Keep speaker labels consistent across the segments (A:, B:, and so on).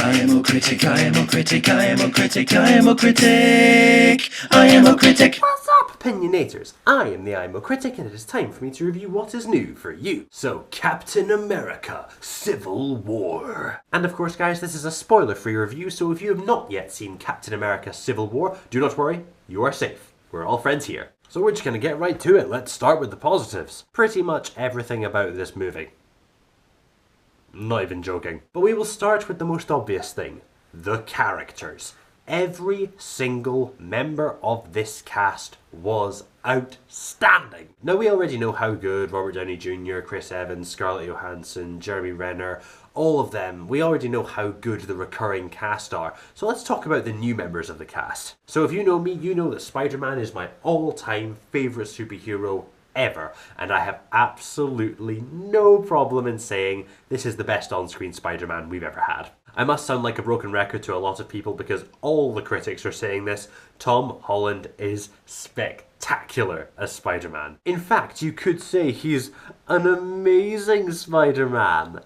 A: I am a critic, I am a critic, I am a critic, I am a critic, I am a critic.
B: What's up, opinionators? I am the IMO Critic, and it is time for me to review what is new for you. So, Captain America Civil War. And of course, guys, this is a spoiler-free review, so if you have not yet seen Captain America Civil War, do not worry, you are safe. We're all friends here. So we're just going to get right to it. Let's start with the positives. Pretty much everything about this movie. Not even joking. But we will start with the most obvious thing. The characters. Every single member of this cast was outstanding. Now we already know how good Robert Downey Jr., Chris Evans, Scarlett Johansson, Jeremy Renner, all of them, we already know how good the recurring cast are. So let's talk about the new members of the cast. So if you know me, you know that Spider-Man is my all-time favourite superhero ever, and I have absolutely no problem in saying this is the best on-screen Spider-Man we've ever had. I must sound like a broken record to a lot of people because all the critics are saying this. Tom Holland is spectacular as Spider-Man. In fact, you could say he's an amazing Spider-Man.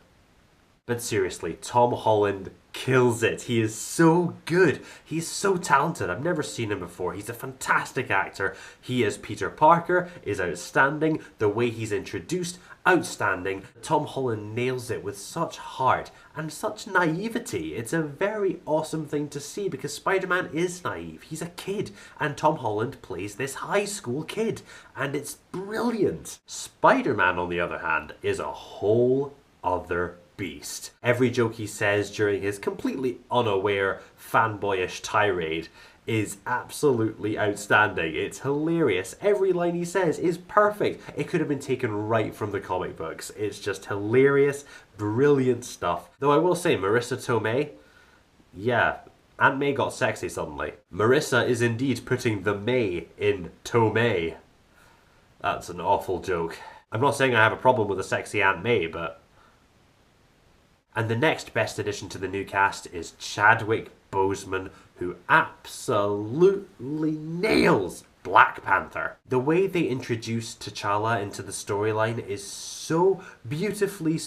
B: But seriously, Tom Holland kills it. He is so good. He's so talented. I've never seen him before. He's a fantastic actor. He as Peter Parker is outstanding. The way he's introduced, outstanding. Tom Holland nails it with such heart and such naivety. It's a very awesome thing to see because Spider-Man is naive. He's a kid and Tom Holland plays this high school kid and it's brilliant. Spider-Man, on the other hand, is a whole other beast. Every joke he says during his completely unaware fanboyish tirade is absolutely outstanding. It's hilarious. Every line he says is perfect. It could have been taken right from the comic books. It's just hilarious, brilliant stuff. Though I will say, Marissa Tomei, yeah, Aunt May got sexy suddenly. Marissa is indeed putting the May in Tomei. That's an awful joke. I'm not saying I have a problem with a sexy Aunt May, but... And the next best addition to the new cast is Chadwick Boseman, who absolutely nails Black Panther. The way they introduce T'Challa into the storyline is so beautifully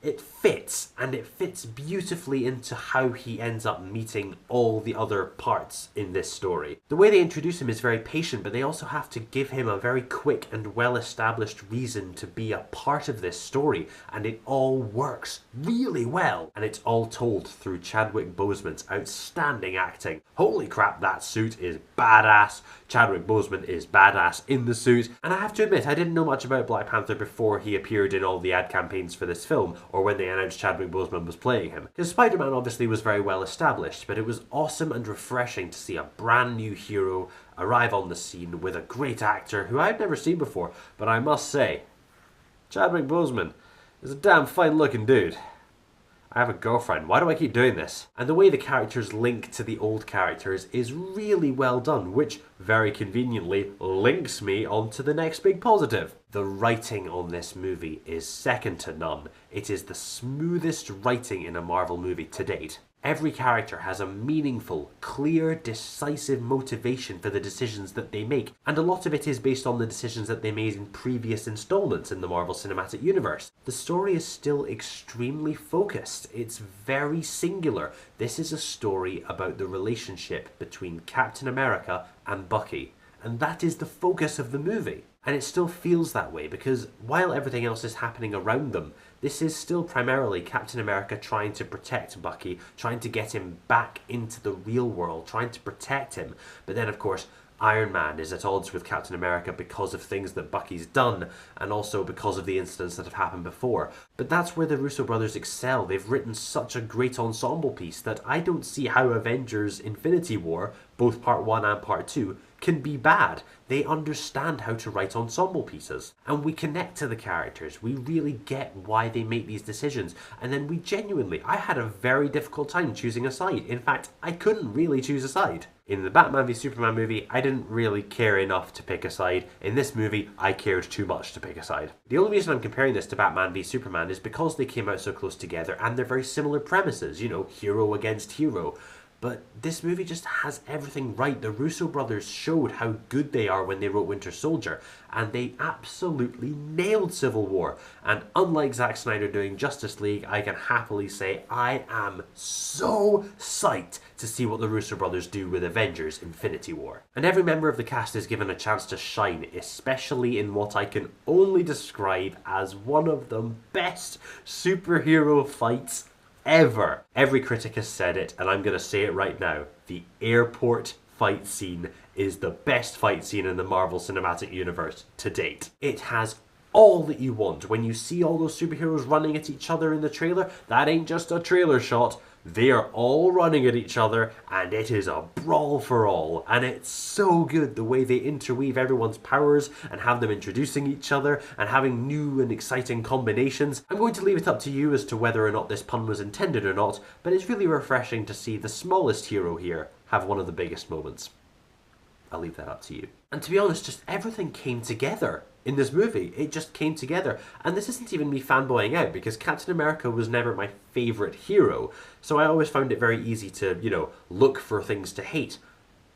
B: it fits, and it fits beautifully into how he ends up meeting all the other parts in this story. The way they introduce him is very patient, but they also have to give him a very quick and well-established reason to be a part of this story, and it all works really well. And it's all told through Chadwick Boseman's outstanding acting. Holy crap, that suit is badass. Chadwick Boseman is badass in the suit, and I have to admit, I didn't know much about Black Panther before he appeared in all the ad campaigns for this film, or when they announced Chadwick Boseman was playing him. Because Spider-Man obviously was very well established, but it was awesome and refreshing to see a brand new hero arrive on the scene with a great actor who I've never seen before, but I must say, Chadwick Boseman is a damn fine looking dude. I have a girlfriend, why do I keep doing this? And the way the characters link to the old characters is really well done, which very conveniently links me onto the next big positive. The writing on this movie is second to none. It is the smoothest writing in a Marvel movie to date. Every character has a meaningful, clear, decisive motivation for the decisions that they make, and a lot of it is based on the decisions that they made in previous installments in the Marvel Cinematic Universe. The story is still extremely focused. It's very singular. This is a story about the relationship between Captain America and Bucky, and that is the focus of the movie. And it still feels that way because while everything else is happening around them, this is still primarily Captain America trying to protect Bucky, trying to get him back into the real world, trying to protect him. But then, of course, Iron Man is at odds with Captain America because of things that Bucky's done, and also because of the incidents that have happened before. But that's where the Russo brothers excel. They've written such a great ensemble piece that I don't see how Avengers Infinity War, both Part 1 and Part 2, can be bad. They understand how to write ensemble pieces. And we connect to the characters. We really get why they make these decisions. And then I had a very difficult time choosing a side. In fact, I couldn't really choose a side. In the Batman v Superman movie, I didn't really care enough to pick a side. In this movie, I cared too much to pick a side. The only reason I'm comparing this to Batman v Superman is because they came out so close together and they're very similar premises. You know, hero against hero. But this movie just has everything right. The Russo brothers showed how good they are when they wrote Winter Soldier, and they absolutely nailed Civil War. And unlike Zack Snyder doing Justice League, I can happily say I am so psyched to see what the Russo brothers do with Avengers Infinity War. And every member of the cast is given a chance to shine, especially in what I can only describe as one of the best superhero fights ever. Every critic has said it, and I'm going to say it right now. The airport fight scene is the best fight scene in the Marvel Cinematic Universe to date. It has all that you want. When you see all those superheroes running at each other in the trailer, that ain't just a trailer shot. They are all running at each other, and it is a brawl for all. And it's so good the way they interweave everyone's powers and have them introducing each other and having new and exciting combinations. I'm going to leave it up to you as to whether or not this pun was intended or not, but it's really refreshing to see the smallest hero here have one of the biggest moments. I'll leave that up to you. And to be honest, just everything came together in this movie. It just came together. And this isn't even me fanboying out, because Captain America was never my favourite hero. So I always found it very easy to, look for things to hate.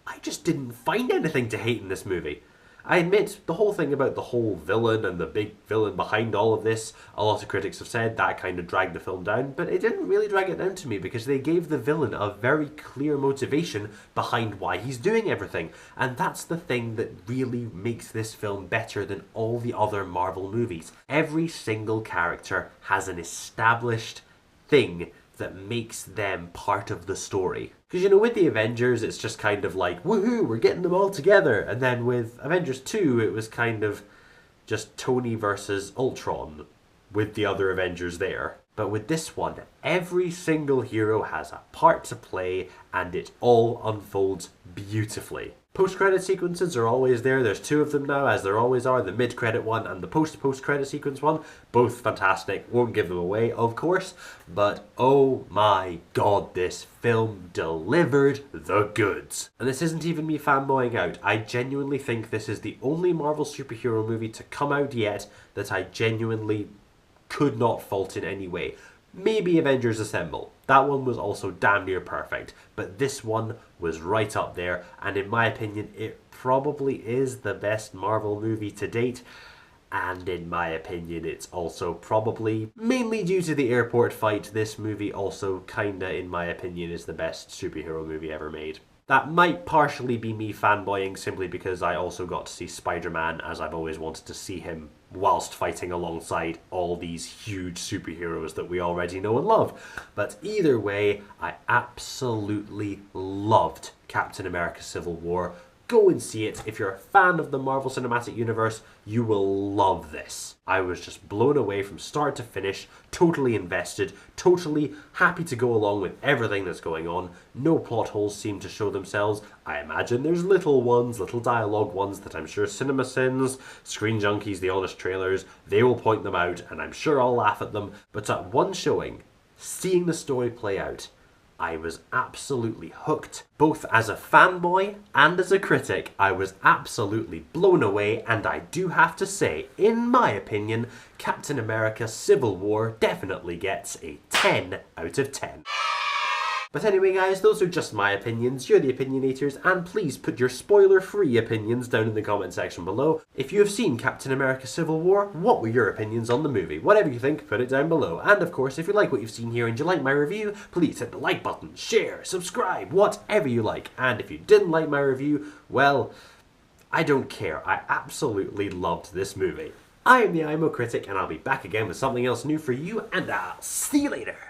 B: I just didn't find anything to hate in this movie. I admit, the whole thing about the whole villain and the big villain behind all of this, a lot of critics have said that kind of dragged the film down, but it didn't really drag it down to me because they gave the villain a very clear motivation behind why he's doing everything. And that's the thing that really makes this film better than all the other Marvel movies. Every single character has an established thing that makes them part of the story. Because, with the Avengers, it's just kind of like, woohoo, we're getting them all together. And then with Avengers 2, it was kind of just Tony versus Ultron with the other Avengers there. But with this one, every single hero has a part to play, and it all unfolds beautifully. Post-credit sequences are always there. There's 2 of them now, as there always are. The mid-credit one and the post-credit sequence one. Both fantastic. Won't give them away, of course. But oh my god, this film delivered the goods. And this isn't even me fanboying out. I genuinely think this is the only Marvel superhero movie to come out yet that I genuinely could not fault in any way. Maybe Avengers Assemble. That one was also damn near perfect, but this one was right up there, and in my opinion, it probably is the best Marvel movie to date, and in my opinion, it's also probably, mainly due to the airport fight, this movie also kinda, in my opinion, is the best superhero movie ever made. That might partially be me fanboying simply because I also got to see Spider-Man, as I've always wanted to see him whilst fighting alongside all these huge superheroes that we already know and love. But either way, I absolutely loved Captain America Civil War. Go and see it. If you're a fan of the Marvel Cinematic Universe, you will love this. I was just blown away from start to finish, totally invested, totally happy to go along with everything that's going on. No plot holes seem to show themselves. I imagine there's little ones, little dialogue ones that I'm sure CinemaSins, Screen Junkies, The Honest Trailers, they will point them out, and I'm sure I'll laugh at them. But at one showing, seeing the story play out, I was absolutely hooked. Both as a fanboy and as a critic, I was absolutely blown away, and I do have to say, in my opinion, Captain America Civil War definitely gets a 10 out of 10. But anyway guys, those are just my opinions, you're the opinionators, and please put your spoiler-free opinions down in the comment section below. If you have seen Captain America Civil War, what were your opinions on the movie? Whatever you think, put it down below. And of course, if you like what you've seen here and you like my review, please hit the like button, share, subscribe, whatever you like. And if you didn't like my review, well, I don't care. I absolutely loved this movie. I am the IMO Critic, and I'll be back again with something else new for you, and I'll see you later.